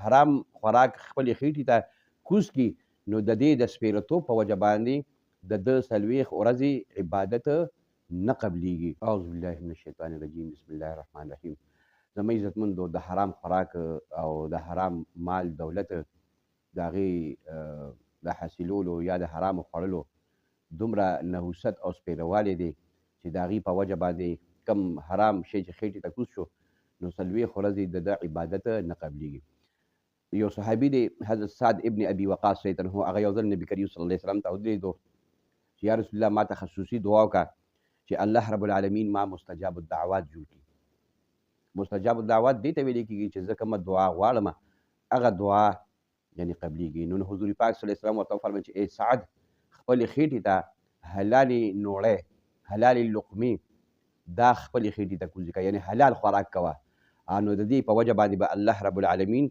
حرام خوراک خپلې خېټې ته کوز کړي نو د دې د سپېرتوب په وجه باندې د ده 40 ورځې عبادت نه قبلیږي. اعوذ بالله من الشیطان الرجیم. بسم الله الرحمن الرحیم. زما عزتمندو، د حرام خوراک او د حرام مال دولت د هغې د حاصلولو یا د حرامو خوړلو دومره نحوست او سپېروالی دی چې د هغې په وجه باندې کم حرام شی چې خېټې ته کوز شو نو 40 ورځې د ده عبادت نه قبلیږي. یو صحابي دی حضرت سعد ابن ابي وقاص رضی الله عنه، هغه یو ځل نبي کریم صلی الله علیه وسلم ته ودرېدو چې یا رسول الله ما ته خصوصي دعا وکړه چې الله رب العالمین ما مستجاب الدعوات جوړ کړي. مستجاب الدعوات دې ته ویل کېږي چې زه کومه دعا غواړم هغه دعا یعنې قبلیږي. نو حضور پاک صلی الله علیه وسلم ورته وفرمایل چې ای سعد، خپلې خېټې ته حلالې نوړی حلالې لقمې دا خپلې خېټې ته کوزې کړه، یعنې حلال خوراک کوه، نو د دې په وجه باندې به الله رب العالمین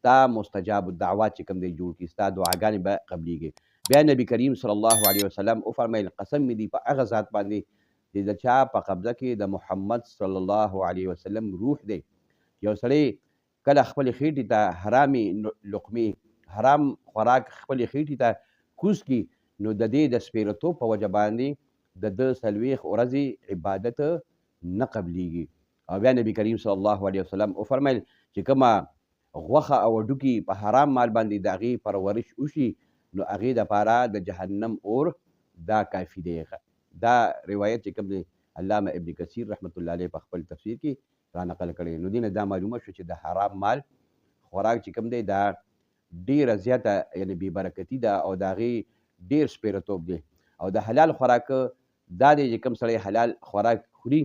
تا مستجاب الدعوات چې کوم دی جوړ کړي، ستا دعاګانې به قبلیږي. بیا نبی کریم صلی الله علیه وسلم وفرمیل قسم مې دی په هغه ذات باندې چې د چا په قبضه کې د محمد صلی الله علیه وسلم روح دی. یو سړی کله خپلې خېټې ته حرامې لقمې حرام خوراک خپلې خېټې ته کوز کړي نو د دې د سپېرتوب په وجه باندې د ده 40 ورځې عبادت نه قبلیږي. او بیا نبی کریم صلی الله علیه وسلم وفرمیل چې کومه غوښه او هډوکي په حرام مال باندې د هغې پرورش وشي نو هغې دپاره د جهنم اور دا کافي دی. دا روایت چې کوم دی علامه ابن کثیر رحمت الله علیه په خپل تفسیر کې را نقل کړی. نو دې نه دا معلومه شو چې د حرام مال خوراک چې کوم دی دا ډېره زیاته یعنې بې برکتي ده او د هغې ډېر سپېرتوب دی. او د حلال خوراک دا دی چې کوم سړی حلال خوراک خوري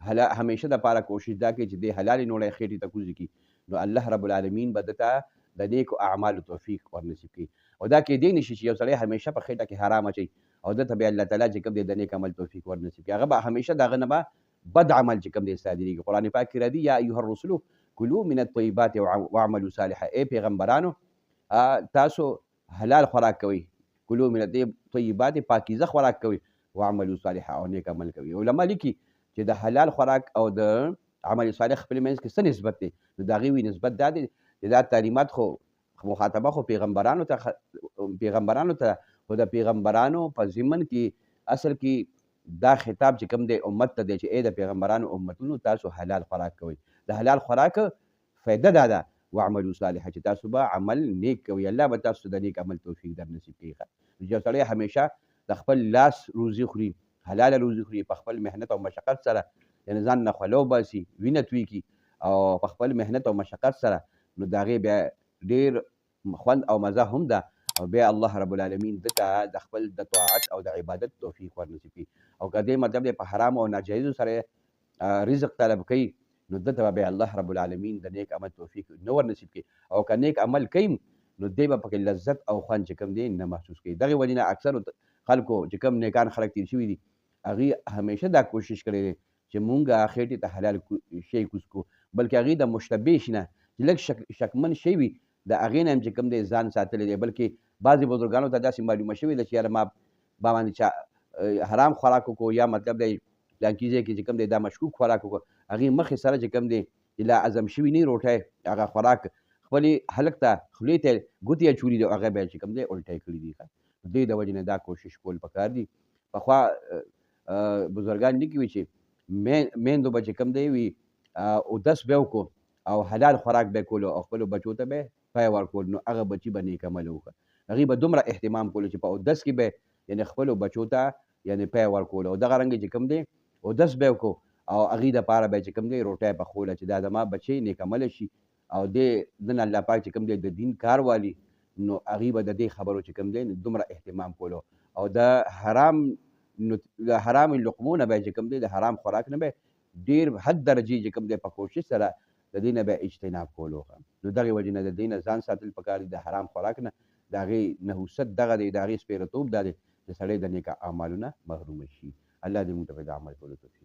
همیشه دپاره کوشش دا کوي چې دې حلالې نوړی خېټې ته کوزې کړي نو الله رب العالمین به ده ته د نیکو اعمالو توفیق ورنصیب کړي. او دا کېدی نه شي چې یو سړی همیشه په خېټه کې حرام اچوي او ده ته بیا الله تعالی چې کوم دی د نیک عمل توفیق ورنصیب کړي. هغه به همیشه د هغه نه به بد عمل چې کوم دی صادرېږي. قرآن پاک کې راځي یا ایها الرسول کلوا من الطیبات واعملوا صالحا. ای پیغمبرانو تاسو حلال خوراک کوئ، کلوا من الطیبات پاکیزه خوراک کوئ، واعملوا صالحا او نیک عمل کوئ. علما لیکي چې د حلال خوراک او د عمل صالح خپل منځ کې څه نسبت دی؟ نو د هغې وی نسبت دا دی چې دا تعلیمات خو مخاطبه خو پیغمبرانو ته خو د پیغمبرانو په ضمن کې اصل کې دا خطاب چې کوم دی امت ته دی چې ای د پیغمبرانو امتونو تاسو حلال خوراک کوئ. د حلال خوراک فایده دا ده واعملوا صالحا چې تاسو به عمل نیک کوئ، الله به تاسو د نیک عمل توفیق در نصیب کړي. یو سړی همیشه د خپل لاس روزي خوري، حلاله روزي خوري، په خپل محنت او مشقت سره یعنې ځان نه خوله وباسي، وینه توی کړي او په خپل محنت او مشقت سره نو د هغې بیا ډېر خوند او مزه هم ده او بیا الله رب العالمین ده ته د خپل د طاعت او د عبادت توفیق ورنصیب کړي. او که دې مطلب دی په حرامو او ناجایزو سره رزق طلب کوي نو ده ته بیا الله رب العالمین د نیک عمل توفیق نه ورنصیب کړي. او که نیک عمل کوي نو دی به پکې لذت او خوند چې کوم دی نه محسوس کوي. دغې وجې نه اکثرو خلکو چې کوم نیکان خلک تېر شوي دي هغې همیشه دا کوشش کړی دی چې مونږ خېټې ته حلال شی کوز کړو، بلکې هغې د مشتبه شي نه چې لږ شکمن شی وي د هغې نه هم چې کوم دی ځان ساتلی دی. بلکې بعضې بزرګانو ته داسې معلومه شوې ده چې یاره ما باندې چا حرام خوراک وکړو یا مطلب دی پلانکي ځای کې چې کوم دی دا مشکوک خوراک وکړو، هغې مخې سره چې کوم دی چې لا هضم شوي نه روټۍ هغه خوراک خپلې هلک ته خولې ته ګوتې اچولي دي او هغه بیا چې کوم دی الټی کړي دي. دې د وجې نه دا کوشش کول پکار دي. پخوا بزرګان لیکي وي چې میندو به چې کوم دی وي اودس به وکړو او حلال خوراک به یې کولو او خپلو بچو ته به یې پی ورکول نو هغه بچي به نیک عمله وکړه. هغې به دومره اهتمام کولو چې په اودس کې به یعنې خپلو بچو ته یعنې پی ورکولو او دغه رنګې چې کوم دی اودس به یې وکړو او هغې دپاره به یې چې کوم دی روټۍ پخوله چې دا زما بچی نیک عمله شي او دې نه الله پاک چې کوم دی د دین کار والي نو هغې به د دې خبرو چې کوم دی دومره اهتمام کولو او د حرام لقمو نه به چې کوم دی د حرام خوراک نه به ډېر حد درجې چې کوم دی په کوشش سره د دې نه به اجتناب کولو. نو دغې وجې نه د دې نه ځان ساتل پکار دي. د حرام خوراک نه د هغې نحوست دغه دی، د هغې سپېرتوب دا دی چې سړی د نیکه اعمالو نه محرومه شي. الله دې موږ ته په دې عمل کولو توفیق